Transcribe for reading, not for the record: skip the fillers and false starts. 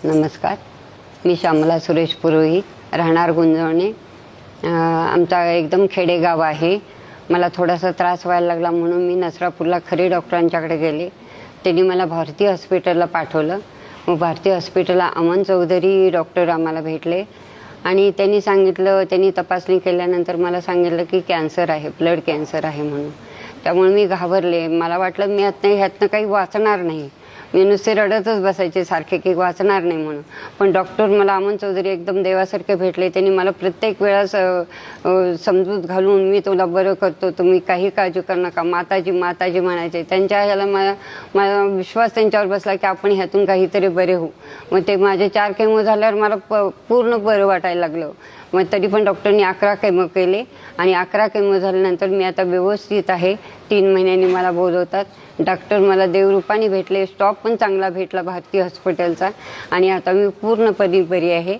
नमस्कार, मी श्यामला सुरेश पुरोहित, राहणार गुंजवणे. आमचा एकदम खेडेगाव आहे. मला थोडासा त्रास व्हायला लागला म्हणून मी नसरापूरला खरे डॉक्टरांच्याकडे गेले. त्यांनी मला भारती हॉस्पिटलला पाठवलं. मग भारती हॉस्पिटलला अमन चौधरी डॉक्टर आम्हाला भेटले आणि त्यांनी तपासणी केल्यानंतर मला सांगितलं की कॅन्सर आहे, ब्लड कॅन्सर आहे म्हणून. त्यामुळे मी घाबरले. मला वाटलं मी ह्यातनं काही वाचणार नाही. मी नुसते रडतच बसायचे सारखे की वाचणार नाही म्हणून. पण डॉक्टर मला अमन चौधरी एकदम देवासारखे भेटले. त्यांनी मला प्रत्येक वेळेस समजूत घालून मी तुला बरं करतो, तुम्ही काही काळजी करू नका, माताजी माताजी म्हणायचे. त्यांच्या ह्याला माझा विश्वास त्यांच्यावर बसला की आपण ह्यातून काहीतरी बरे होऊ. मग ते माझे 4 केमो झाल्यावर मला पूर्ण बरं वाटायला लागलं. मग तरी पण डॉक्टरनी 11 केमो केले आणि 11 केमो झाल्यानंतर मी आता व्यवस्थित आहे. 3 महिन्यांनी मला बोलवतात. डॉक्टर मला देवरूपाने भेटले. स्टॉफ पण चांगला भेटला भारती हॉस्पिटलचा आणि आता मी पूर्णपणे बरी आहे.